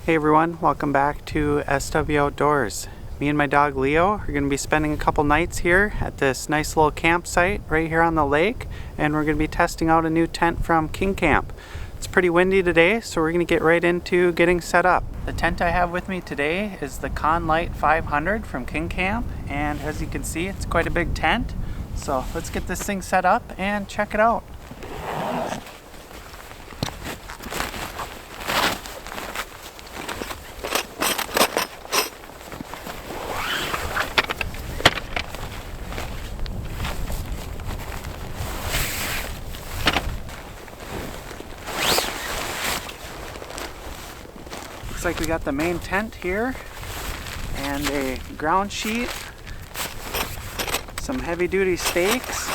Hey everyone, welcome back to SW Outdoors. Me and my dog Leo are going to be spending a couple nights here at this nice little campsite right here on the lake, and we're going to be testing out a new tent from Kingcamp. It's pretty windy today, so we're going to get right into getting set up. The tent I have with me today is the Conlight 500 from Kingcamp, and as you can see, it's quite a big tent. So let's get this thing set up and check it out. Looks like we got the main tent here and a ground sheet, some heavy duty stakes,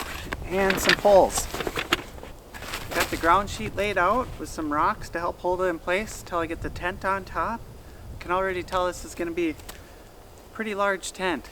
and some poles. Got the ground sheet laid out with some rocks to help hold it in place until I get the tent on top. I can already tell this is going to be a pretty large tent.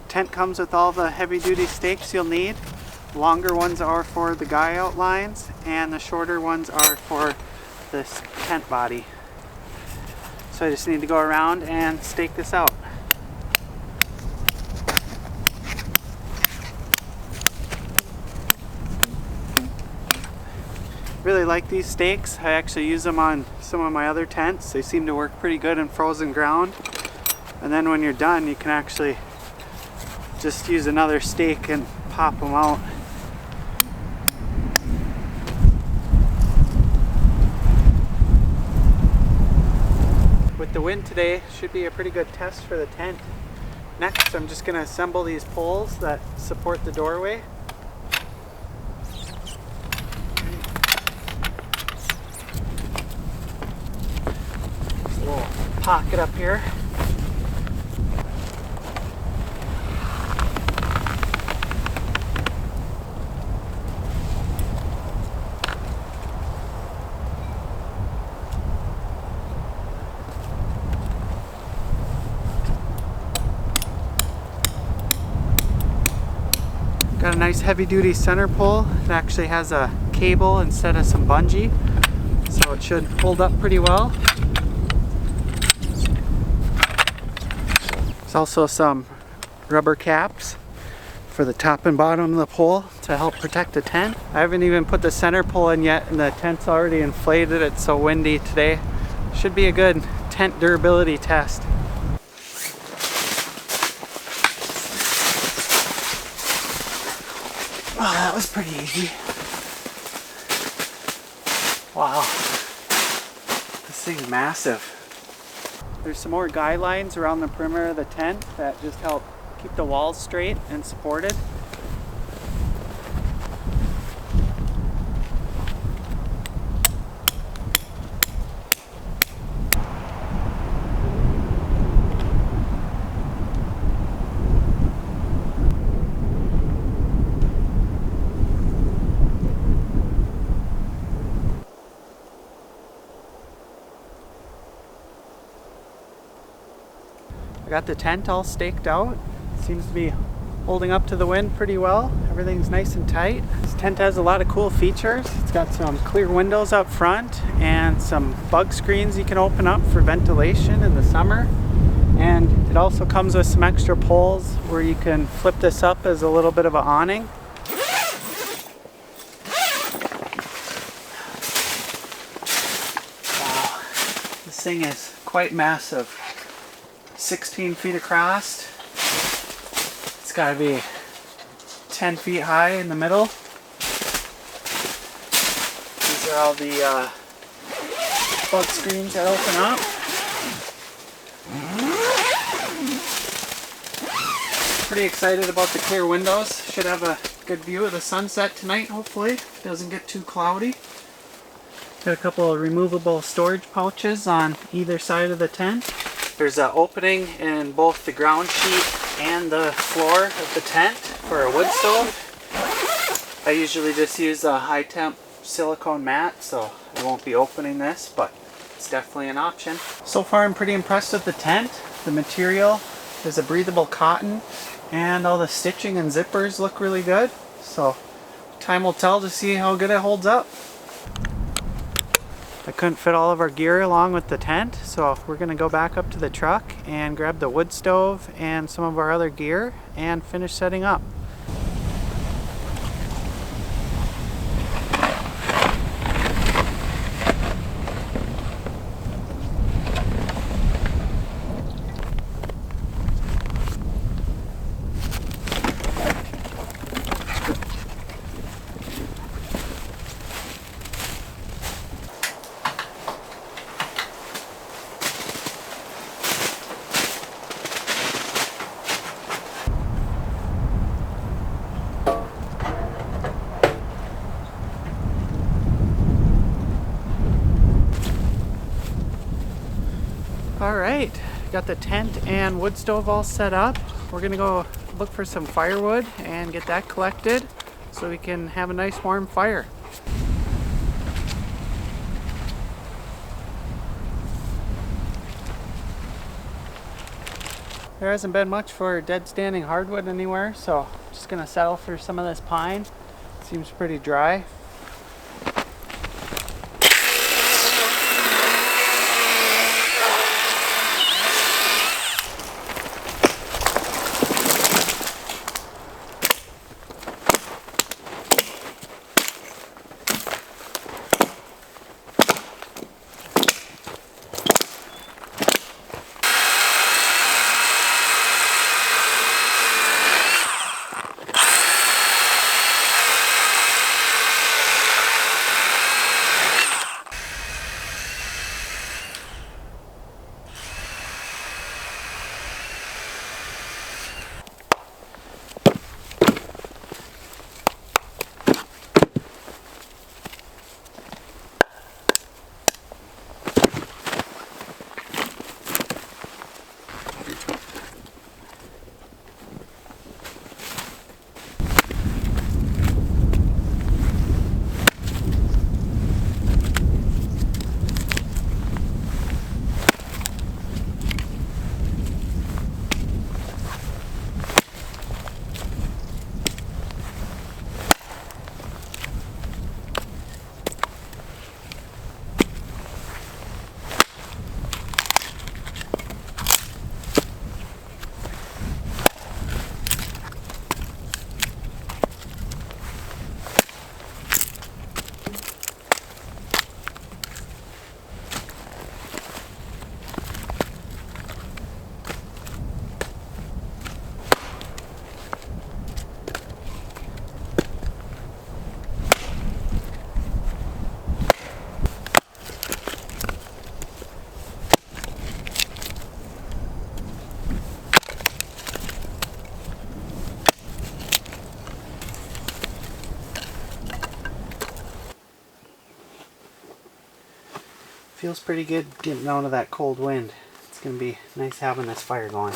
Tent comes with all the heavy duty stakes you'll need. Longer ones are for the guy outlines and the shorter ones are for this tent body. So I just need to go around and stake this out. Really like these stakes. I actually use them on some of my other tents. They seem to work pretty good in frozen ground. And then when you're done, you can actually just use another stake and pop them out. With the wind today, should be a pretty good test for the tent. Next, I'm just going to assemble these poles that support the doorway. There's a little pocket up here. Got a nice heavy duty center pole. It actually has a cable instead of some bungee, so it should hold up pretty well. There's also some rubber caps for the top and bottom of the pole to help protect the tent. I haven't even put the center pole in yet and the tent's already inflated. It's so windy today. Should be a good tent durability test. Oh, that was pretty easy. Wow, this thing's massive. There's some more guy lines around the perimeter of the tent that just help keep the walls straight and supported. I got the tent all staked out. Seems to be holding up to the wind pretty well. Everything's nice and tight. This tent has a lot of cool features. It's got some clear windows up front and some bug screens you can open up for ventilation in the summer. And it also comes with some extra poles where you can flip this up as a little bit of an awning. Wow, this thing is quite massive. 16 feet across. It's got to be 10 feet high in the middle. These are all the bug screens that open up. Pretty excited about the clear windows. Should have a good view of the sunset tonight, hopefully. It doesn't get too cloudy. Got a couple of removable storage pouches on either side of the tent. There's an opening in both the ground sheet and the floor of the tent for a wood stove. I usually just use a high temp silicone mat, so I won't be opening this, but it's definitely an option. So far I'm pretty impressed with the tent. The material is a breathable cotton, and all the stitching and zippers look really good. So time will tell to see how good it holds up. I couldn't fit all of our gear along with the tent, so we're going to go back up to the truck and grab the wood stove and some of our other gear and finish setting up. Alright, got the tent and wood stove all set up. We're gonna go look for some firewood and get that collected so we can have a nice warm fire. There hasn't been much for dead standing hardwood anywhere, so I'm just gonna settle for some of this pine. Seems pretty dry. Feels pretty good getting out of that cold wind. It's going to be nice having this fire going.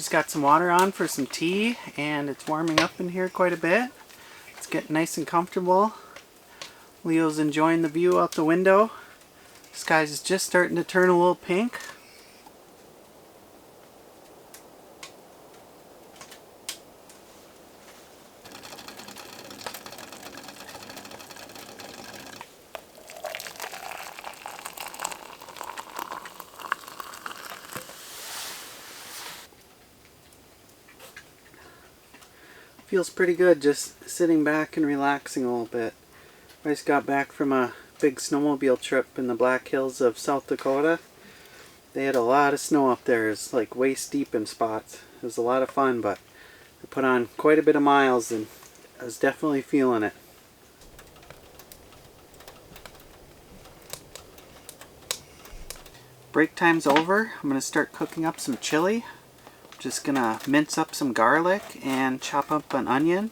Just got some water on for some tea, and it's warming up in here quite a bit. It's getting nice and comfortable. Leo's enjoying the view out the window. The sky's just starting to turn a little pink. Feels pretty good just sitting back and relaxing a little bit. I just got back from a big snowmobile trip in the Black Hills of South Dakota. They had a lot of snow up there. It's like waist deep in spots. It was a lot of fun, but I put on quite a bit of miles and I was definitely feeling it. Break time's over. I'm going to start cooking up some chili. Just gonna mince up some garlic and chop up an onion.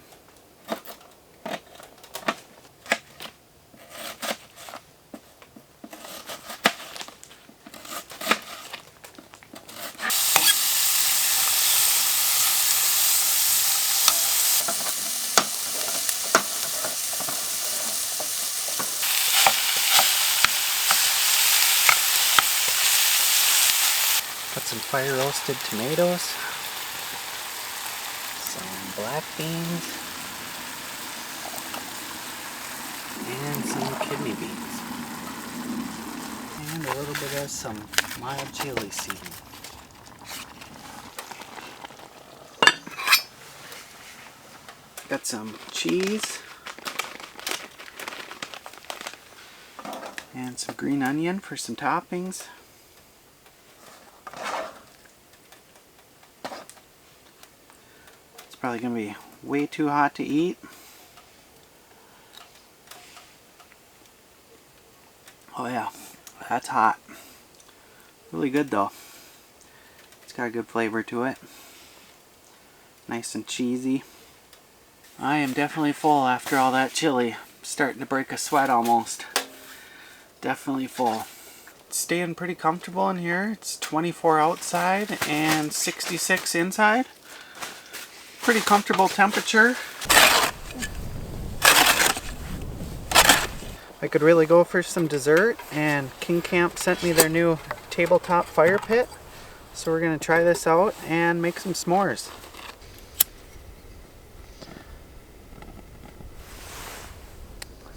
Got some fire roasted tomatoes, some black beans, and some kidney beans, and a little bit of some mild chili seasoning. Got some cheese and some green onion for some toppings. Probably gonna be way too hot to eat. Oh yeah, that's hot. Really good though. It's got a good flavor to it. Nice and cheesy. I am definitely full after all that chili. Starting to break a sweat almost. Definitely full. Staying pretty comfortable in here. It's 24 outside and 66 inside. Pretty comfortable temperature. I could really go for some dessert, and Kingcamp sent me their new tabletop fire pit. So we're gonna try this out and make some s'mores.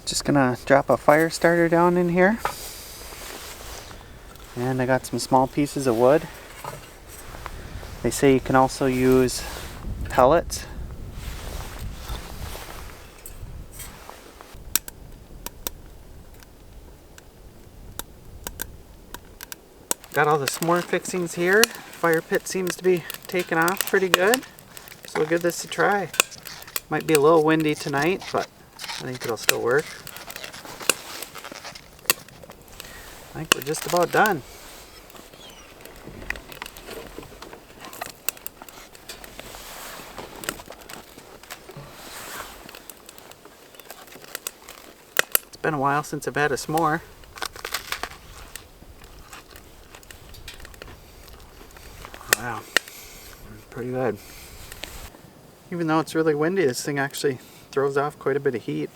Just gonna drop a fire starter down in here. And I got some small pieces of wood. They say you can also use pellets. Got all the s'more fixings here. Fire pit seems to be taking off pretty good. So we'll give this a try. Might be a little windy tonight, but I think it'll still work. I think we're just about done. It's been a while since I've had a s'more. Wow, pretty good. Even though it's really windy, this thing actually throws off quite a bit of heat.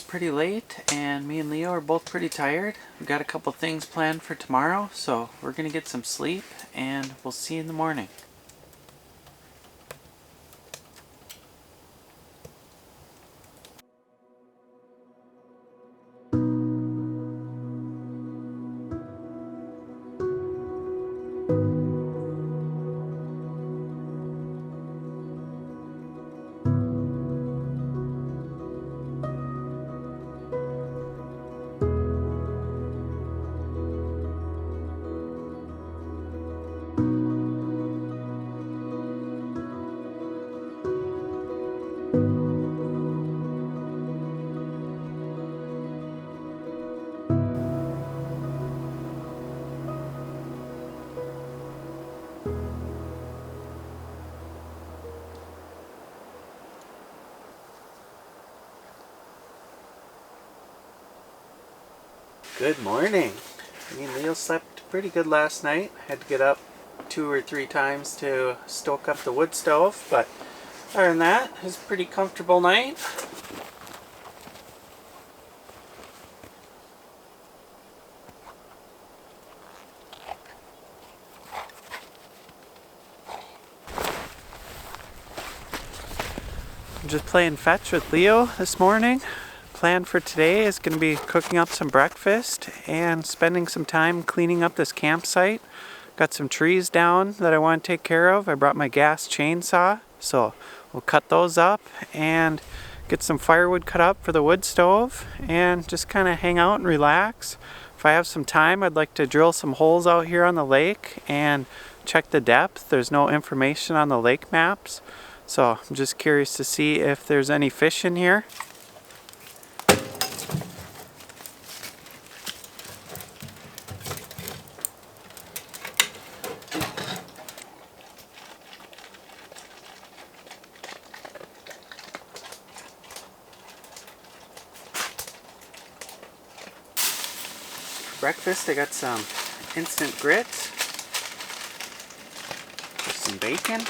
Pretty late, and me and Leo are both pretty tired. We've got a couple things planned for tomorrow, so we're gonna get some sleep and we'll see you in the morning. Good morning. Leo slept pretty good last night. Had to get up 2 or 3 times to stoke up the wood stove, but other than that, it was a pretty comfortable night. I'm just playing fetch with Leo this morning. Plan for today is going to be cooking up some breakfast and spending some time cleaning up this campsite. Got some trees down that I want to take care of. I brought my gas chainsaw, so we'll cut those up and get some firewood cut up for the wood stove and just kind of hang out and relax. If I have some time, I'd like to drill some holes out here on the lake and check the depth. There's no information on the lake maps, so I'm just curious to see if there's any fish in here. Breakfast, I got some instant grits, some bacon,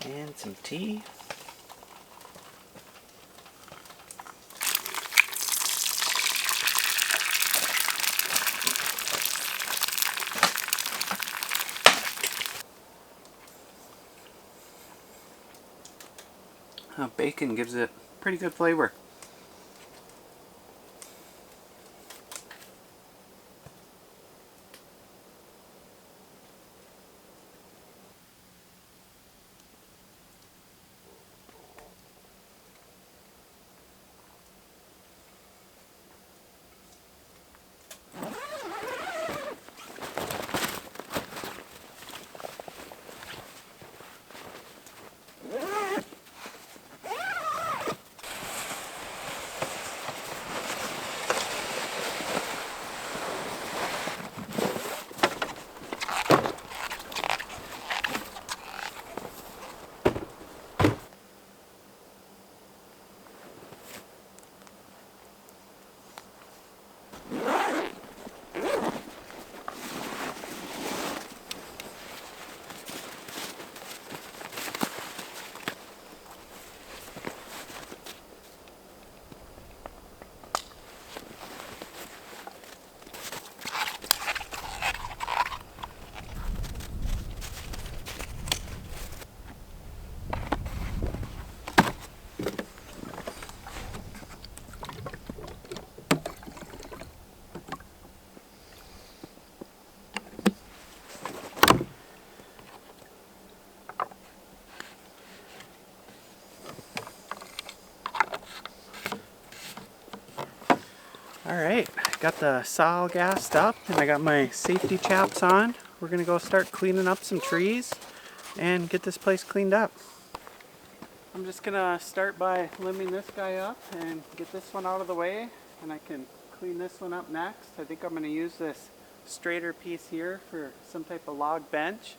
and some tea. Bacon gives it pretty good flavor. Alright, got the saw gassed up and I got my safety chaps on. We're gonna go start cleaning up some trees and get this place cleaned up. I'm just gonna start by limbing this guy up and get this one out of the way, and I can clean this one up next. I think I'm gonna use this straighter piece here for some type of log bench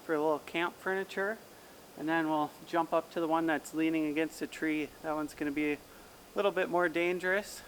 for a little camp furniture, and then we'll jump up to the one that's leaning against a tree. That one's gonna be a little bit more dangerous.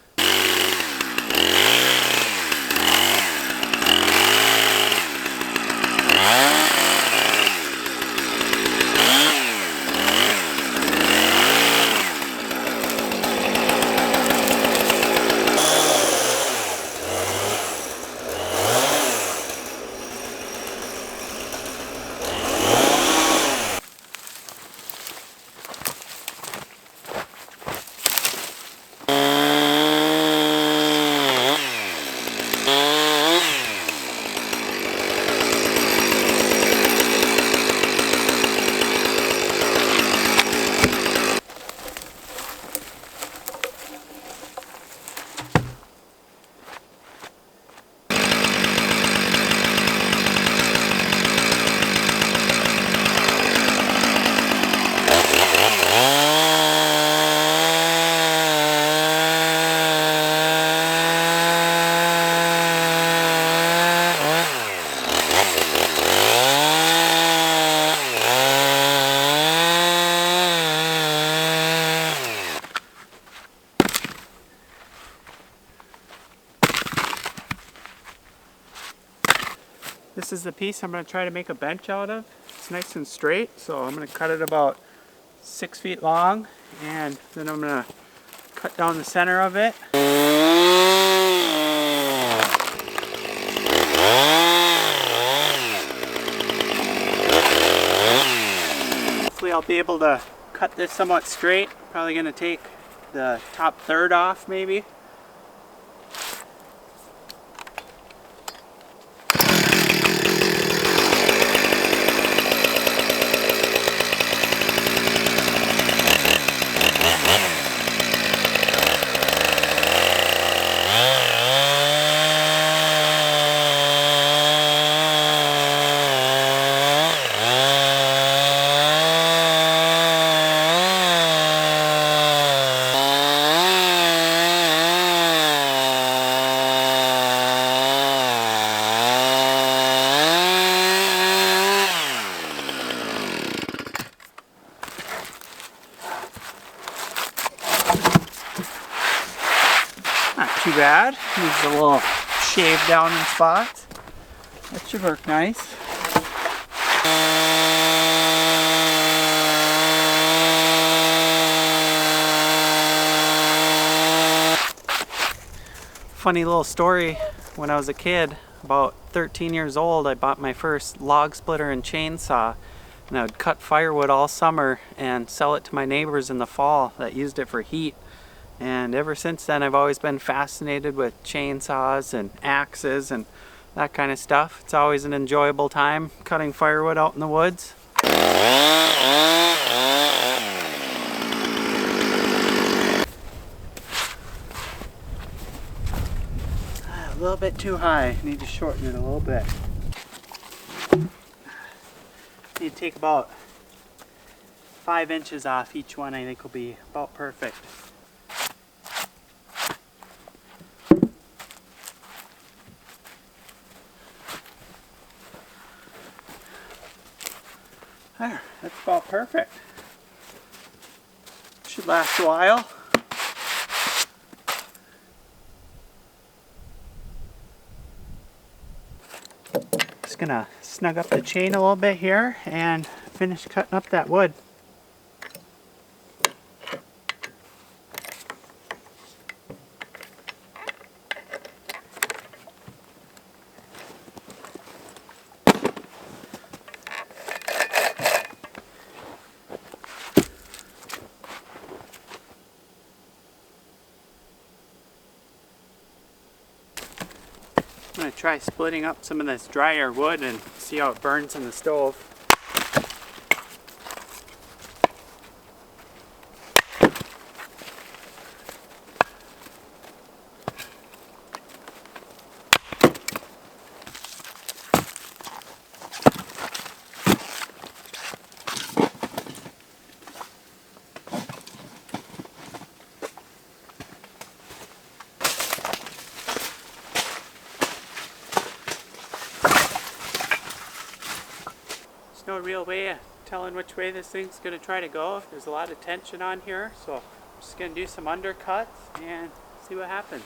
this is the piece I'm going to try to make a bench out of. It's nice and straight, so I'm going to cut it about 6 feet long, and then I'm going to cut down the center of it. Hopefully I'll be able to cut this somewhat straight. Probably going to take the top third off maybe. Not too bad. Needs a little shave down in spots. That should work nice. Funny little story. When I was a kid, about 13 years old, I bought my first log splitter and chainsaw, and I would cut firewood all summer and sell it to my neighbors in the fall that used it for heat. And ever since then, I've always been fascinated with chainsaws and axes and that kind of stuff. It's always an enjoyable time cutting firewood out in the woods. A little bit too high. Need to shorten it a little bit. Need to take about 5 inches off each one. I think will be about perfect. There, that's about perfect. Should last a while. Just gonna snug up the chain a little bit here and finish cutting up that wood. I'm going to try splitting up some of this drier wood and see how it burns in the stove. There's no real way of telling which way this thing's going to try to go. There's a lot of tension on here, so I'm just going to do some undercuts and see what happens.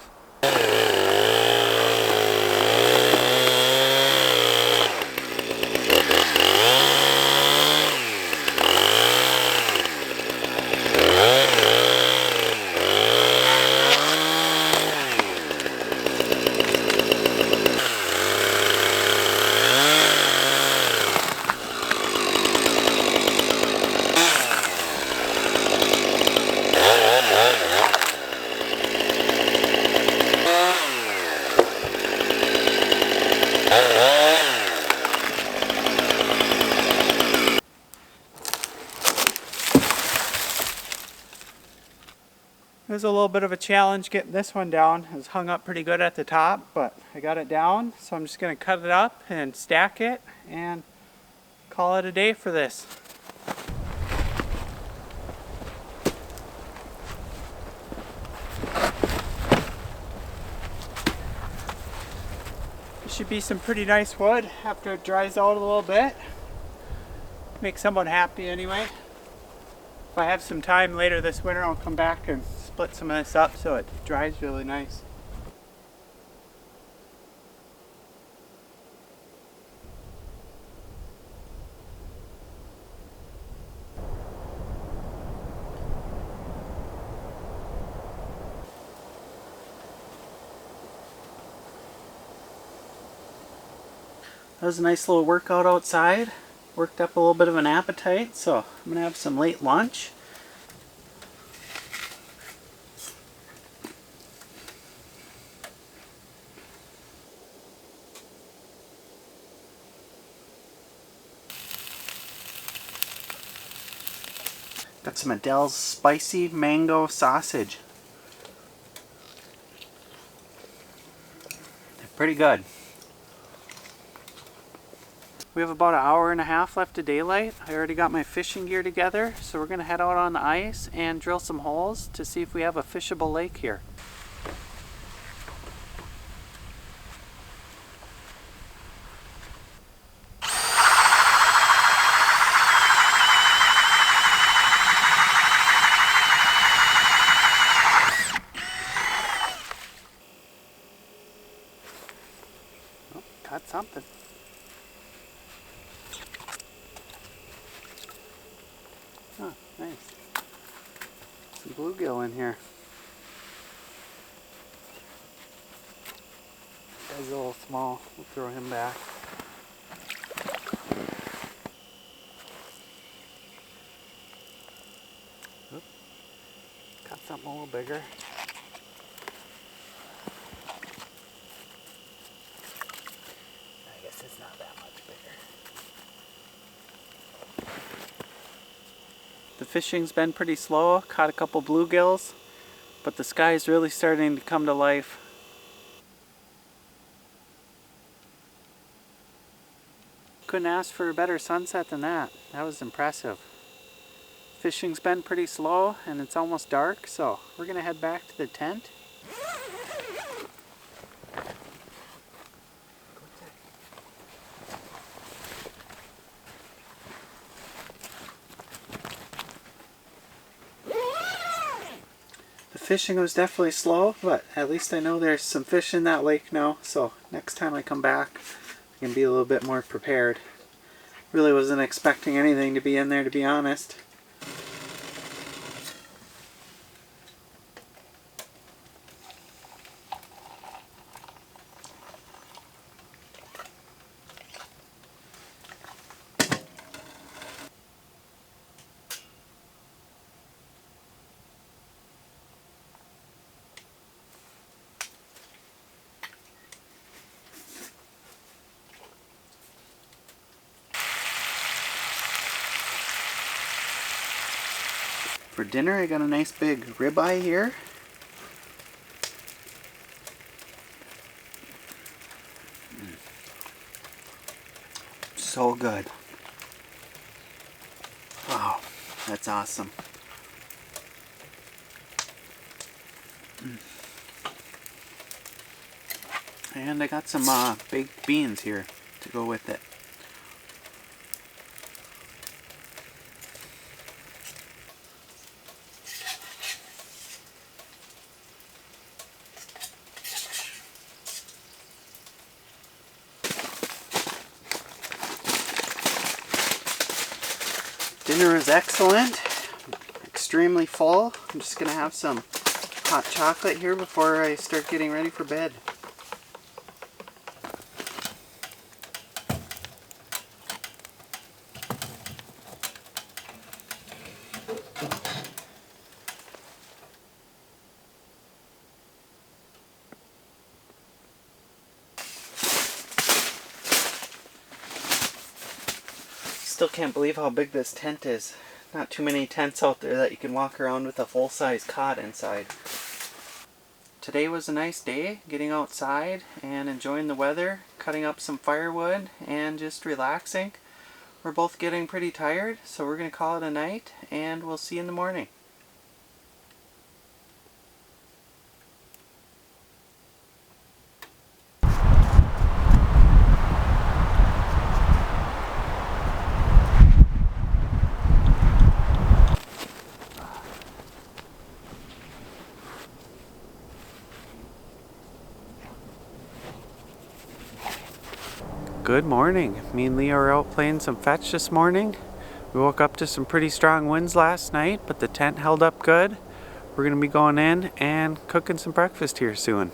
It was a little bit of a challenge getting this one down. It was hung up pretty good at the top, but I got it down, so I'm just going to cut it up and stack it and call it a day for this. This should be some pretty nice wood after it dries out a little bit. Make someone happy anyway. If I have some time later this winter, I'll come back and split some of this up so it dries really nice. That was a nice little workout outside. Worked up a little bit of an appetite, so I'm gonna have some late lunch. Got some Adele's spicy mango sausage. They're pretty good. We have about an hour and a half left of daylight. I already got my fishing gear together, so we're gonna head out on the ice and drill some holes to see if we have a fishable lake here. Oh, caught something. Oh, nice. Some bluegill in here. Guy's a little small. We'll throw him back. Oop. Got something a little bigger. I guess it's not that much bigger. The fishing's been pretty slow. Caught a couple bluegills, but the sky's really starting to come to life. Couldn't ask for a better sunset than that. That was impressive. Fishing's been pretty slow and it's almost dark, so we're gonna head back to the tent. The fishing was definitely slow, but at least I know there's some fish in that lake now, so next time I come back I can be a little bit more prepared. Really wasn't expecting anything to be in there, to be honest. For dinner, I got a nice big ribeye here. So good. Wow, that's awesome. And I got some baked beans here to go with it. Dinner was excellent, extremely full. I'm just gonna have some hot chocolate here before I start getting ready for bed. Still can't believe how big this tent is. Not too many tents out there that you can walk around with a full-size cot inside. Today was a nice day, getting outside and enjoying the weather, cutting up some firewood and just relaxing. We're both getting pretty tired, so we're going to call it a night and we'll see you in the morning. Good morning. Me and Leo are out playing some fetch this morning. We woke up to some pretty strong winds last night, but the tent held up good. We're going to be going in and cooking some breakfast here soon.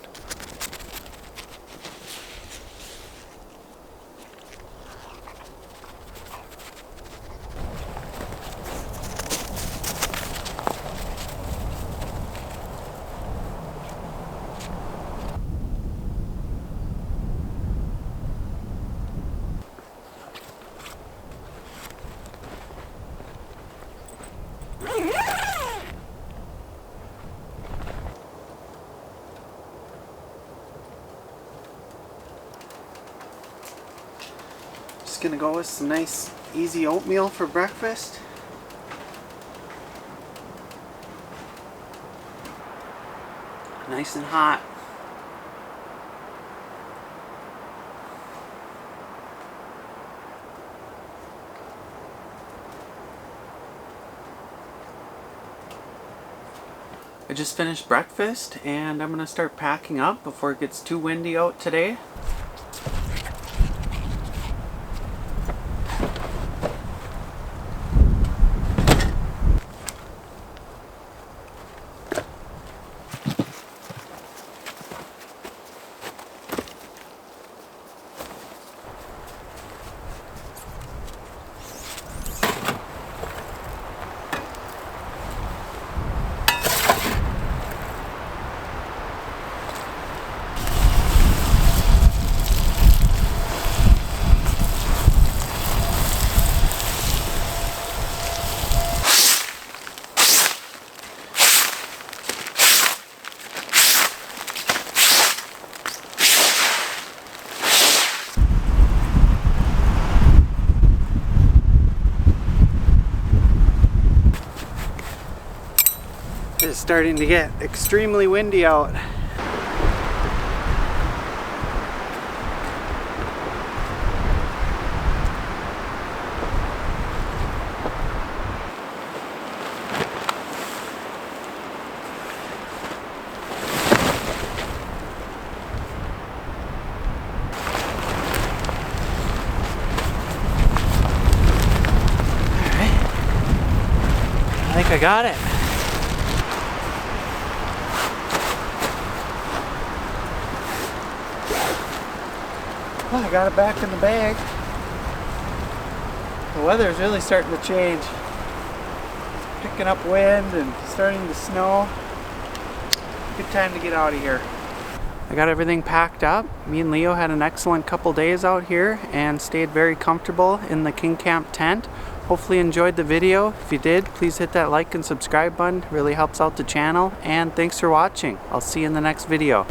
gonna go with some nice easy oatmeal for breakfast. Nice and hot. I just finished breakfast and I'm gonna start packing up before it gets too windy out today. It's starting to get extremely windy out. Alright, I think I got it. Well, I got it back in the bag. The weather's really starting to change. Picking up wind and starting to snow. Good time to get out of here. I got everything packed up. Me and Leo had an excellent couple days out here and stayed very comfortable in the Kingcamp tent. Hopefully you enjoyed the video. If you did, please hit that like and subscribe button. It really helps out the channel. And thanks for watching. I'll see you in the next video.